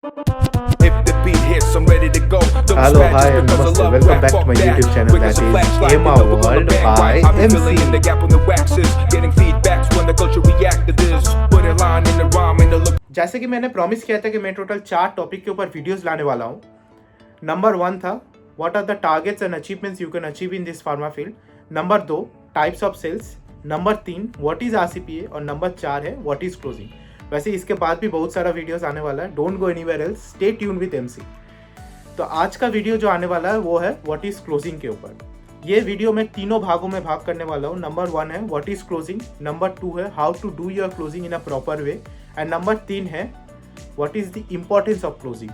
If the beat hits, I'm ready to go. Don't Hello, spaz hi, just and because I namaste. love Welcome rap, back to fuck my that. YouTube channel, Bring us that a is flashlight, Emma we know we're World gonna bang by right. I'll be MC. filling in the gap on the waxes, getting feedbacks when the culture react to this. Put a line in the rhyme and the look. जैसे कि मैंने promise किया था कि मैं total 4 topic के ऊपर videos लाने वाला हूँ. नंबर 1 था what are the targets and achievements you can achieve in this pharma field. Number 2 types of sales. Number 3 what is RCPA और नंबर 4 है व्हाट इज क्लोजिंग. वैसे इसके बाद भी बहुत सारा वीडियोस आने वाला है. Don't go anywhere else, stay tune with MC. तो आज का वीडियो जो आने वाला है वो है व्हाट इज क्लोजिंग के ऊपर. ये वीडियो मैं तीनों भागों में भाग करने वाला हूँ. नंबर 1 है व्हाट इज क्लोजिंग, नंबर 2 है how to do your closing in a proper way, and number 3 है what is the importance of closing.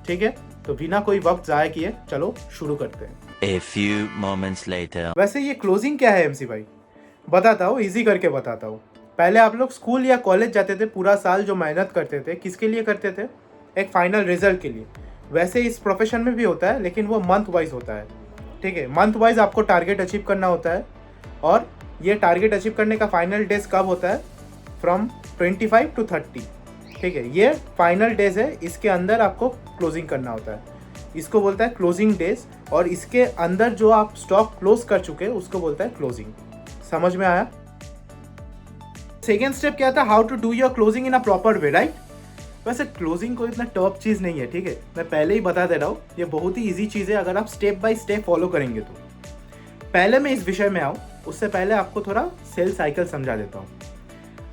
ठीक है, तो बिना कोई वक्त जाया किए चलो शुरू करते हैं. A few moments later. वैसे ये क्लोजिंग क्या है एमसी भाई, बताता हूँ, इजी करके बताता हूँ. पहले आप लोग स्कूल या कॉलेज जाते थे, पूरा साल जो मेहनत करते थे किसके लिए करते थे, एक फाइनल रिजल्ट के लिए. वैसे इस प्रोफेशन में भी होता है लेकिन वो मंथ वाइज होता है. ठीक है, मंथ वाइज आपको टारगेट अचीव करना होता है और ये टारगेट अचीव करने का फाइनल डेज कब होता है, फ्रॉम 25 to 30. ठीक है, ये फाइनल डेज है, इसके अंदर आपको क्लोजिंग करना होता है. इसको बोलता है क्लोजिंग डेज, और इसके अंदर जो आप स्टॉक क्लोज कर चुके हैं उसको बोलता है क्लोजिंग. समझ में आया. सेकेंड स्टेप क्या था, how to do your closing in a proper way, right. वैसे क्लोजिंग कोई इतना टफ चीज़ नहीं है. ठीक है, मैं पहले ही बता दे रहा हूँ, ये बहुत ही इजी चीज़ है अगर आप स्टेप बाय स्टेप फॉलो करेंगे तो. पहले मैं इस विषय में आऊँ उससे पहले आपको थोड़ा सेल साइकिल समझा देता हूँ.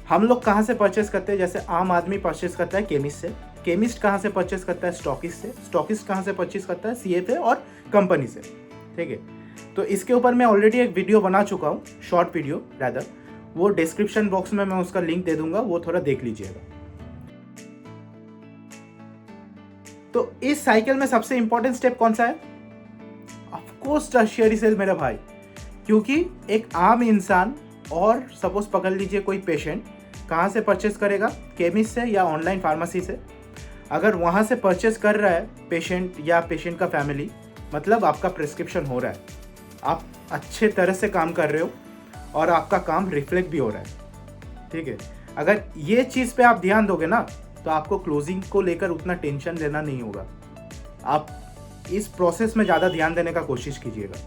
हम लोग कहाँ से परचेस करते हैं, जैसे आम आदमी परचेस करता है केमिस्ट से. केमिस्ट कहाँ से परचेस करता है, स्टॉकिस्ट से. स्टॉकिस्ट कहाँ से परचेस करता है, सीएफए और कंपनी से. ठीक है, तो इसके ऊपर मैं ऑलरेडी एक वीडियो बना चुका हूँ, शॉर्ट वीडियो रैदर. वो डिस्क्रिप्शन बॉक्स में मैं उसका लिंक दे दूंगा, वो थोड़ा देख लीजिएगा. तो इस साइकिल में सबसे इंपॉर्टेंट स्टेप कौन सा है, ऑफ कोर्स टर्शियरी सेल मेरे भाई. क्योंकि एक आम इंसान और सपोज पकड़ लीजिए कोई पेशेंट कहाँ से परचेस करेगा, केमिस्ट से या ऑनलाइन फार्मेसी से. अगर वहाँ से परचेस कर रहा है पेशेंट या पेशेंट का फैमिली, मतलब आपका प्रिस्क्रिप्शन हो रहा है, आप अच्छे तरह से काम कर रहे हो और आपका काम रिफ्लेक्ट भी हो रहा है. ठीक है, अगर ये चीज़ पे आप ध्यान दोगे ना तो आपको क्लोजिंग को लेकर उतना टेंशन लेना नहीं होगा. आप इस प्रोसेस में ज़्यादा ध्यान देने का कोशिश कीजिएगा.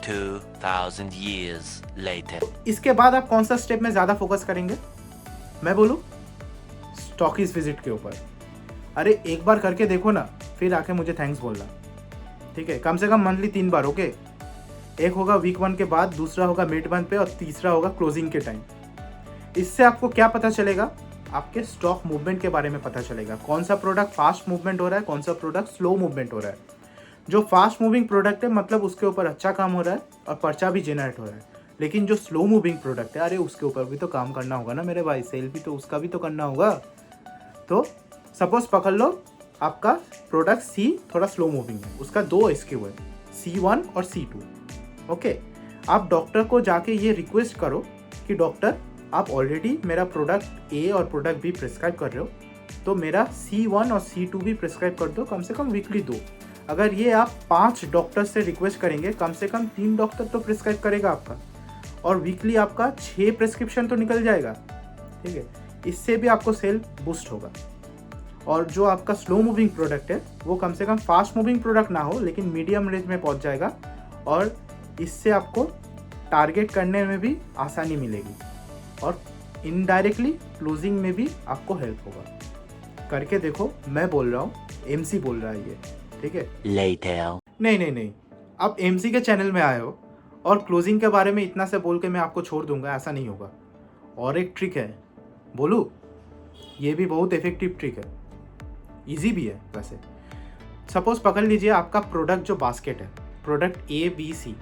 2000 years later. इसके बाद आप कौन सा स्टेप में ज़्यादा फोकस करेंगे, मैं बोलूँ स्टॉकिस्ट विजिट के ऊपर. अरे एक बार करके देखो ना, फिर आके मुझे थैंक्स बोलना. ठीक है, कम से कम मंथली 3 बार. ओके, एक होगा वीक 1 के बाद, दूसरा होगा मिड मंथ पे और तीसरा होगा क्लोजिंग के टाइम. इससे आपको क्या पता चलेगा, आपके स्टॉक मूवमेंट के बारे में पता चलेगा. कौन सा प्रोडक्ट फास्ट मूवमेंट हो रहा है, कौन सा प्रोडक्ट स्लो मूवमेंट हो रहा है. जो फास्ट मूविंग प्रोडक्ट है मतलब उसके ऊपर अच्छा काम हो रहा है और पर्चा भी जनरेट हो रहा है. लेकिन जो स्लो मूविंग प्रोडक्ट है, अरे उसके ऊपर भी तो काम करना होगा ना मेरे भाई, सेल भी तो उसका भी तो करना होगा. तो सपोज पकड़ लो आपका प्रोडक्ट सी थोड़ा स्लो मूविंग है, उसका 2 SKU है, C1 और C2. ओके, आप डॉक्टर को जाके ये रिक्वेस्ट करो कि डॉक्टर आप ऑलरेडी मेरा प्रोडक्ट ए और प्रोडक्ट बी प्रिस्क्राइब कर रहे हो, तो मेरा C1 और C2 भी प्रिस्क्राइब कर दो, कम से कम वीकली 2. अगर ये आप 5 डॉक्टर से रिक्वेस्ट करेंगे, कम से कम 3 डॉक्टर तो प्रिस्क्राइब करेगा आपका, और वीकली आपका 6 प्रिस्क्रिप्शन तो निकल जाएगा. ठीक है, इससे भी आपको सेल बूस्ट होगा. और जो आपका स्लो मूविंग प्रोडक्ट है वो कम से कम फास्ट मूविंग प्रोडक्ट ना हो लेकिन मीडियम रेंज में पहुंच जाएगा, और इससे आपको टारगेट करने में भी आसानी मिलेगी और इनडायरेक्टली क्लोजिंग में भी आपको हेल्प होगा. करके देखो, मैं बोल रहा हूँ, एमसी बोल रहा है ये. ठीक है, Later. नहीं, आप एमसी के चैनल में आए हो और क्लोजिंग के बारे में इतना से बोल के मैं आपको छोड़ दूंगा, ऐसा नहीं होगा. और एक ट्रिक है, बोलूँ, ये भी बहुत इफेक्टिव ट्रिक है, इजी भी है वैसे. सपोज पकड़ लीजिए आपका प्रोडक्ट जो बास्केट है, product A B C.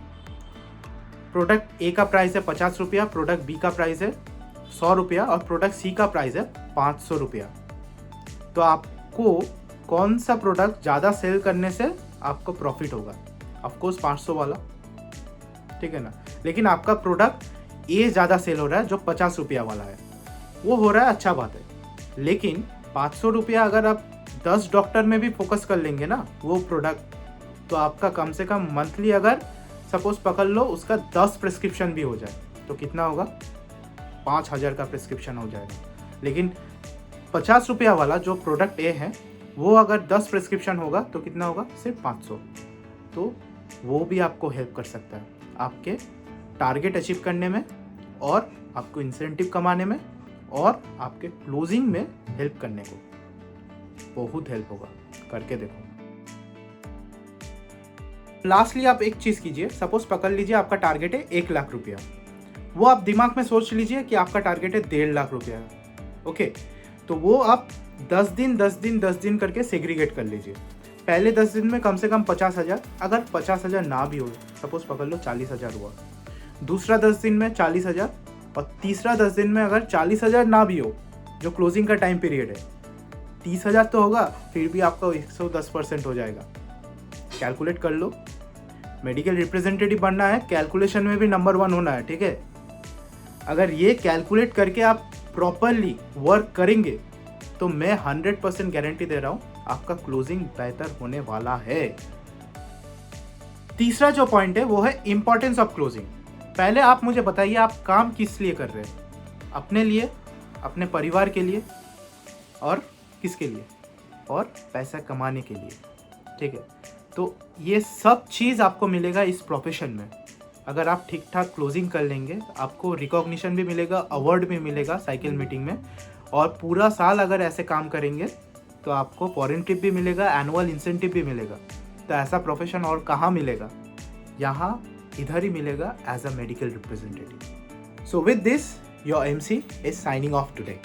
Product A का प्राइस है 50 रुपया, प्रोडक्ट बी का प्राइस है 100 रुपया और प्रोडक्ट सी का प्राइस है 500 रुपया. तो आपको कौन सा प्रोडक्ट ज़्यादा सेल करने से आपको प्रॉफिट होगा, ऑफकोर्स 500 वाला. ठीक है ना, लेकिन आपका प्रोडक्ट ए ज़्यादा सेल हो रहा है जो 50 रुपया वाला है, वो हो रहा है, अच्छा बात है. लेकिन 500 रुपया अगर आप 10 डॉक्टर में भी फोकस कर लेंगे ना वो प्रोडक्ट, तो आपका कम से कम मंथली अगर सपोज पकड़ लो उसका 10 प्रिस्क्रिप्शन भी हो जाए तो कितना होगा, 5000 का प्रिस्क्रिप्शन हो जाएगा. लेकिन 50 रुपया वाला जो प्रोडक्ट ए है वो अगर 10 प्रिस्क्रिप्शन होगा तो कितना होगा, सिर्फ 500। तो वो भी आपको हेल्प कर सकता है आपके टारगेट अचीव करने में, और आपको इंसेंटिव कमाने में, और आपके क्लोजिंग में हेल्प करने को बहुत हेल्प होगा। करके देखो। लास्टली आप एक चीज कीजिए, सपोज पकड़ लीजिए आपका टारगेट है 1 लाख रुपया, वो आप दिमाग में सोच लीजिए कि आपका टारगेट है 1.5 लाख रुपया। ओके, तो वो आप 10 दिन करके सेग्रीगेट कर लीजिए। पहले 10 दिन में कम से कम 50,000, अगर 50,000 ना भी हो, सपोज पकड़ लो 40,000 हुआ, दूसरा 10 दिन में 40,000, और तीसरा 10 दिन में अगर 40,000 ना भी हो, जो क्लोजिंग का टाइम पीरियड है, 30,000 तो होगा, फिर भी आपका 110% हो जाएगा। कैलकुलेट कर लो। मेडिकल रिप्रेजेंटेटिव बनना है, कैलकुलेशन में भी नंबर 1 होना है, ठीक है। अगर ये कैलकुलेट करके आप प्रॉपरली वर्क करेंगे तो मैं 100% गारंटी दे रहा हूं आपका क्लोजिंग बेहतर होने वाला है। तीसरा जो पॉइंट है वो है इंपॉर्टेंस ऑफ क्लोजिंग। पहले आप मुझे बताइए आप काम किस लिए कर रहे हैं, अपने लिए, अपने परिवार के लिए, और किसके लिए, और पैसा कमाने के लिए, ठीक है। तो ये सब चीज़ आपको मिलेगा इस प्रोफेशन में। अगर आप ठीक ठाक क्लोजिंग कर लेंगे, आपको रिकॉग्निशन भी मिलेगा, अवार्ड भी मिलेगा साइकिल मीटिंग में, और पूरा साल अगर ऐसे काम करेंगे तो आपको फॉरेन ट्रिप भी मिलेगा, एनुअल इंसेंटिव भी मिलेगा। तो ऐसा प्रोफेशन और कहाँ मिलेगा, यहाँ इधर ही मिलेगा as a medical representative. So with this your MC is signing off today.